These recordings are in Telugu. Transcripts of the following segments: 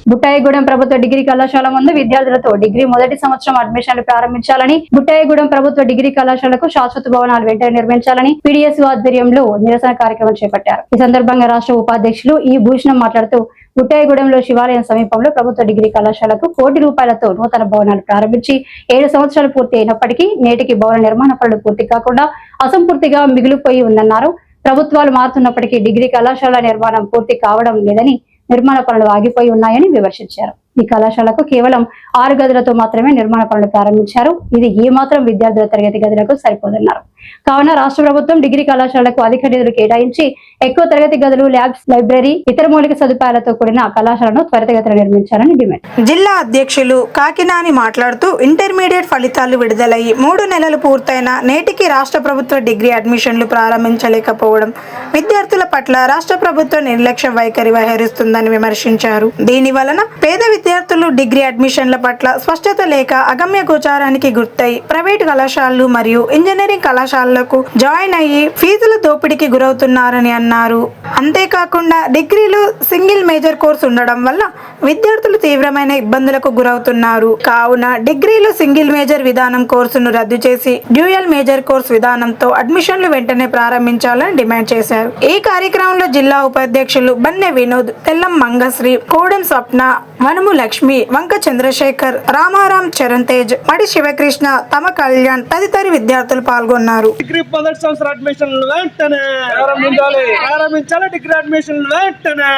బుట్టాయిగూడెం ప్రభుత్వ డిగ్రీ కళాశాల ముందు విద్యార్థులతో డిగ్రీ మొదటి సంవత్సరం అడ్మిషన్లు ప్రారంభించాలని, బుట్టాయిగూడెం ప్రభుత్వ డిగ్రీ కళాశాలకు శాశ్వత భవనాలు వెంటనే నిర్మించాలని పీడీఎస్ ఆధ్వర్యంలో నిరసన కార్యక్రమం చేపట్టారు. ఈ సందర్భంగా రాష్ట్ర ఉపాధ్యక్షులు ఈ భూషణం మాట్లాడుతూ బుట్టాయిగూడెంలో శివాలయం సమీపంలో ప్రభుత్వ డిగ్రీ కళాశాలకు ₹1 కోటి నూతన భవనాలు ప్రారంభించి 7 సంవత్సరాలు పూర్తి అయినప్పటికీ నేటికి భవన నిర్మాణ పనులు పూర్తి కాకుండా అసంపూర్తిగా మిగిలిపోయి ఉందన్నారు. ప్రభుత్వాలు మారుతున్నప్పటికీ డిగ్రీ కళాశాల నిర్మాణం పూర్తి కావడం లేదని, నిర్మాణ పనులు ఆగిపోయి ఉన్నాయని విమర్శించారు. ఈ కళాశాలకు కేవలం 6 గదులతో మాత్రమే నిర్మాణ పనులు ప్రారంభించారు. ఇది ఏ మాత్రం విద్యార్థుల తరగతి గదులకు సరిపోదన్నారు. కావున రాష్ట్ర ప్రభుత్వం డిగ్రీ కళాశాలకు అధిక నిధులు కేటాయించి ఎక్కువ తరగతి గదులు, ల్యాబ్స్, లైబ్రరీ, ఇతర మౌలిక సదుపాయాలతో కూడిన కళాశాలను త్వరితగతిన నిర్మించాలని డిమాండ్. జిల్లా అధ్యక్షులు కాకినాని మాట్లాడుతూ ఇంటర్మీడియట్ ఫలితాలు విడుదలయ్యి 3 నెలలు పూర్తయిన నేటికి రాష్ట్ర ప్రభుత్వ డిగ్రీ అడ్మిషన్లు ప్రారంభించలేకపోవడం విద్యార్థుల పట్ల రాష్ట్ర ప్రభుత్వం నిర్లక్ష్య వైఖరి వహిస్తుందని విమర్శించారు. దీని వలన పేద విద్యార్థులు డిగ్రీ అడ్మిషన్ల పట్ల స్పష్టత లేక అగమ్య గోచారానికి గుర్తై ప్రైవేట్ కళాశాలలు మరియు ఇంజనీరింగ్ కళాశాలలకు జాయిన్ అయ్యి ఫీజుల దోపిడీకి గురవుతున్నారని అన్నారు. అంతేకాకుండా డిగ్రీలు సింగిల్ మేజర్ కోర్సు ఉండడం వల్ల విద్యార్థులు తీవ్రమైన ఇబ్బందులకు గురవుతున్నారు. కావున డిగ్రీలు సింగిల్ మేజర్ విధానం కోర్సును రద్దు చేసి డ్యూయల్ మేజర్ కోర్సు విధానంతో అడ్మిషన్లు వెంటనే ప్రారంభించాలని డిమాండ్ చేశారు. ఈ కార్యక్రమంలో జిల్లా ఉపాధ్యక్షులు బన్నె వినోద్, తెల్లం మంగశ్రీ, కోడెం స్వప్న, వనుము లక్ష్మి, వంక చంద్రశేఖర్, రామారాం, చరణ్ తేజ్, మడి శివకృష్ణ, తమ కళ్యాణ్ తదితర విద్యార్థులు పాల్గొన్నారు. డిగ్రీ మొదటి సంవత్సరం అడ్మిషన్లు వెంటనే ప్రారంభించాలి. డిగ్రీ అడ్మిషన్లు వెంటనే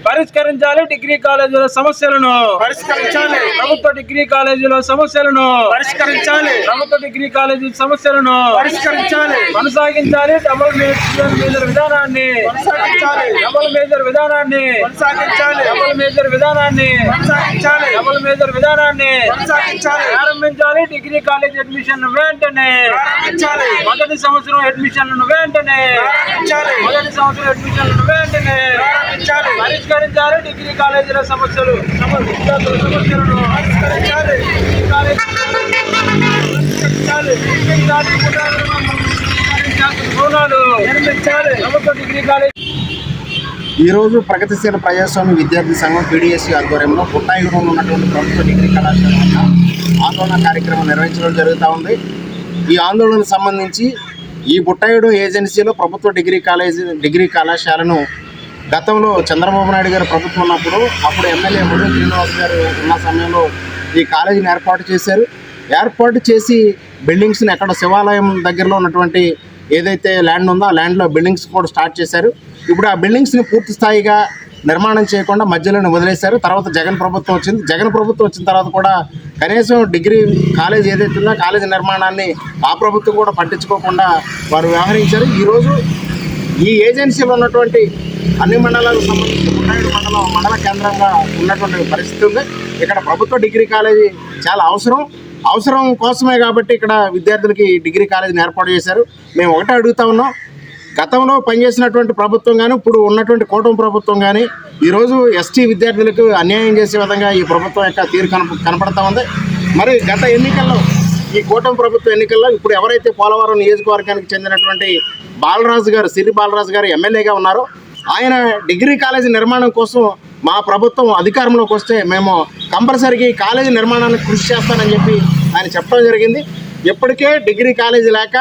పరిష్కరించాలి. డిగ్రీ కాలేజీల సమస్యలను పరిష్కరించాలి. ప్రభుత్వ డిగ్రీ కాలేజీల సమస్యలను పరిష్కరించాలి. ప్రభుత్వ డిగ్రీ కాలేజీ సమస్యలను పరిష్కరించాలి. కొనసాగించాలి. డబుల్ మేజర్ విధానాన్ని కొనసాగించాలి. డబుల్ మేజర్ విధానాన్ని కొనసాగించాలి. డబుల్ మేజర్ విధానాన్ని కొనసాగించాలి. డబుల్ మేజర్ విధానాన్ని కొనసాగించాలి. ప్రారంభించాలి. డిగ్రీ కాలేజ్ అడ్మిషన్ వెంటనే ప్రారంభించాలి. మొదటి సంవత్సరం అడ్మిషన్లను వెంటనే ప్రారంభించాలి. మొదటి సంవత్సరం అడ్మిషన్లను వెంటనే ప్రారంభించాలి. పరిష్కరించాలి. డిగ్రీ కాలేజీల సమస్యలు విద్యార్థుల సమస్యలను పరిష్కరించాలి. నిర్మించాలి. ప్రభుత్వ డిగ్రీ కాలేజ్. ఈరోజు ప్రగతిశీల ప్రజాస్వామ్య విద్యార్థి సంఘం పీడీఎస్సీ ఆధ్వర్యంలో బుట్టాయిగూడెంలో ఉన్నటువంటి ప్రభుత్వ డిగ్రీ కళాశాల ఆందోళన కార్యక్రమం నిర్వహించడం జరుగుతూ ఉంది. ఈ ఆందోళనకు సంబంధించి ఈ బుట్టాయిగూడెం ఏజెన్సీలో ప్రభుత్వ డిగ్రీ కళాశాలను గతంలో చంద్రబాబు నాయుడు గారు ప్రభుత్వం ఉన్నప్పుడు అప్పుడు ఎమ్మెల్యే ముడి శ్రీనివాస్ గారు ఉన్న సమయంలో ఈ కాలేజీని ఏర్పాటు చేసి బిల్డింగ్స్ని ఎక్కడ శివాలయం దగ్గరలో ఉన్నటువంటి ఏదైతే ల్యాండ్ ఉందో ఆ ల్యాండ్లో బిల్డింగ్స్ కూడా స్టార్ట్ చేశారు. ఇప్పుడు ఆ బిల్డింగ్స్ని పూర్తి స్థాయిగా నిర్మాణం చేయకుండా మధ్యలోనే వదిలేశారు. తర్వాత జగన్ ప్రభుత్వం వచ్చిన తర్వాత కూడా కనీసం డిగ్రీ కాలేజ్ ఏదైతే ఉందో కాలేజీ నిర్మాణాన్ని ఆ ప్రభుత్వం కూడా పట్టించుకోకుండా వారు వ్యవహరించారు. ఈరోజు ఈ ఏజెన్సీలో ఉన్నటువంటి అన్ని మండలాలకు సంబంధించి బుట్టాయిగూడెం మండల కేంద్రంగా ఉన్నటువంటి పరిస్థితి ఉంది. ఇక్కడ ప్రభుత్వ డిగ్రీ కాలేజీ చాలా అవసరం కోసమే కాబట్టి ఇక్కడ విద్యార్థులకి డిగ్రీ కాలేజీని ఏర్పాటు చేశారు. మేము ఒకటే అడుగుతా ఉన్నాం, గతంలో పనిచేసినటువంటి ప్రభుత్వం కానీ ఇప్పుడు ఉన్నటువంటి కూటమి ప్రభుత్వం కానీ ఈరోజు ఎస్టీ విద్యార్థులకు అన్యాయం చేసే విధంగా ఈ ప్రభుత్వం యొక్క తీరు కనపడతా ఉంది. మరి గత ఎన్నికల్లో ఈ కూటమి ప్రభుత్వ ఎన్నికల్లో ఇప్పుడు ఎవరైతే పోలవరం నియోజకవర్గానికి చెందినటువంటి సిరి బాలరాజు గారు ఎమ్మెల్యేగా ఉన్నారో ఆయన డిగ్రీ కాలేజీ నిర్మాణం కోసం మా ప్రభుత్వం అధికారంలోకి వస్తే మేము కంపల్సరీగా ఈ కాలేజీ నిర్మాణానికి కృషి చేస్తానని చెప్పి ఆయన చెప్పడం జరిగింది. ఇప్పటికే డిగ్రీ కాలేజీ లేక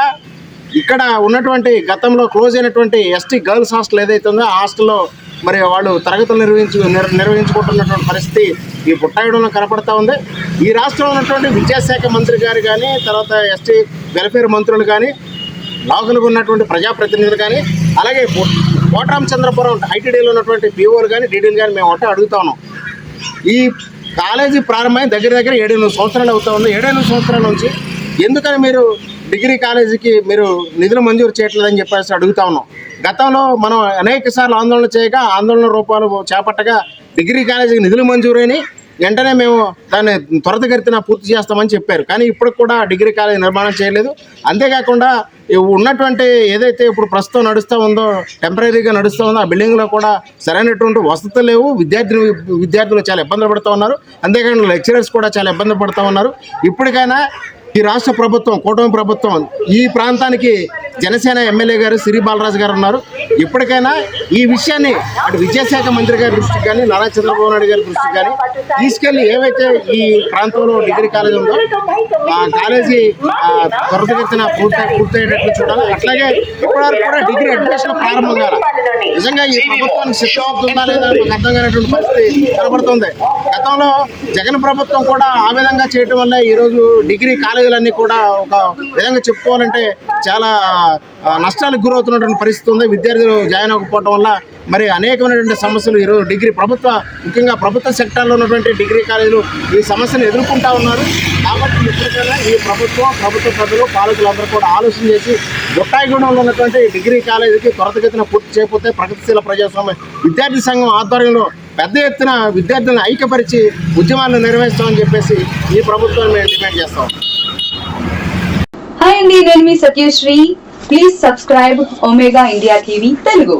ఇక్కడ ఉన్నటువంటి గతంలో క్లోజ్ అయినటువంటి ఎస్టీ గర్ల్స్ హాస్టల్ ఏదైతే ఉందో ఆ హాస్టల్లో మరి వాళ్ళు తరగతులు నిర్వహించుకుంటున్నటువంటి పరిస్థితి ఈ బుట్టాయిగూడెంలో కనపడతా ఉంది. ఈ రాష్ట్రంలో ఉన్నటువంటి విద్యాశాఖ మంత్రి గారు కానీ, తర్వాత ఎస్టీ వెల్ఫేర్ మంత్రులు కానీ, లోకల్గా ఉన్నటువంటి ప్రజాప్రతినిధులు కానీ, అలాగే కోటరామచంద్రపురం ఐటీడీలో ఉన్నటువంటి పీఓలు కానీ, డీడీలు కానీ మేము ఒకటే అడుగుతా ఉన్నాం. ఈ కాలేజీ ప్రారంభమై దగ్గర 7-8 సంవత్సరాలు అవుతా ఉంది. 7-8 సంవత్సరాల నుంచి ఎందుకని మీరు డిగ్రీ కాలేజీకి మీరు నిధులు మంజూరు చేయట్లేదని చెప్పేసి అడుగుతా ఉన్నాం. గతంలో మనం అనేక సార్లు ఆందోళన రూపాలు చేపట్టగా డిగ్రీ కాలేజీకి నిధులు మంజూరైన వెంటనే మేము దాన్ని త్వరితగతిన పూర్తి చేస్తామని చెప్పారు. కానీ ఇప్పుడు కూడా డిగ్రీ కాలేజీ నిర్మాణం చేయలేదు. అంతేకాకుండా ఉన్నటువంటి ఏదైతే ఇప్పుడు ప్రస్తుతం నడుస్తూ ఉందో టెంపరీగా నడుస్తూ ఉందో ఆ బిల్డింగ్లో కూడా సరైనటువంటి వసతులు లేవు. విద్యార్థులు చాలా ఇబ్బందులు పడుతూ ఉన్నారు. అంతేకాకుండా లెక్చరర్స్ కూడా చాలా ఇబ్బంది పడుతూ ఉన్నారు. ఇప్పటికైనా ఈ రాష్ట్ర ప్రభుత్వం, కూటమి ప్రభుత్వం ఈ ప్రాంతానికి జనసేన ఎమ్మెల్యే గారు సిరి బాలరాజు గారు ఉన్నారు. ఇప్పటికైనా ఈ విషయాన్ని అటు విద్యాశాఖ మంత్రి గారి దృష్టికి కానీ నారా చంద్రబాబు నాయుడు గారి దృష్టికి కానీ తీసుకెళ్లి ఏవైతే ఈ ప్రాంతంలో డిగ్రీ కాలేజ్ ఉందో ఆ కాలేజీ త్వరితగతిన పూర్తయ్యేటట్లు చూడాలి. అట్లాగే ఇప్పటివరకు కూడా డిగ్రీ అడ్మిషన్ ప్రారంభం కావాలి. నిజంగా ఈ ప్రభుత్వానికి శిక్షణ ఉందా లేదా మనకు అర్థం కానటువంటి పరిస్థితి కనబడుతుంది. గతంలో జగన్ ప్రభుత్వం కూడా ఆ విధంగా చేయటం వల్ల ఈరోజు డిగ్రీ కాలేజీలన్నీ కూడా ఒక విధంగా చెప్పుకోవాలంటే చాలా నష్టాలకు గురవుతున్నటువంటి పరిస్థితి ఉంది. విద్యార్థులు జాయిన్ అవ్వకపోవడం వల్ల మరి అనేకమైనటువంటి సమస్యలు ఈరోజు ముఖ్యంగా ప్రభుత్వ సెక్టార్లో ఉన్నటువంటి డిగ్రీ కాలేజీలు ఈ సమస్యను ఎదుర్కొంటా ఉన్నారు. కాబట్టి ఇప్పటికైనా ఈ ప్రభుత్వ ప్రజలు పాలకులందరూ కూడా ఆలోచన చేసి బుట్టాయిగూడెంలో ఉన్నటువంటి డిగ్రీ కాలేజీకి త్వరితగతిన పూర్తి చేయకపోతే ప్రగతిశీల ప్రజాస్వామ్య విద్యార్థి సంఘం ఆధ్వర్యంలో పెద్ద ఎత్తున విద్యార్థులను ఐక్యపరిచి ఉద్యమాలను నిర్వహిస్తామని చెప్పేసి ఈ ప్రభుత్వాన్ని మేము డిమాండ్ చేస్తాం. హాయ్ అండి, నేను మీ Satyashri. Please subscribe Omega India TV Telugu.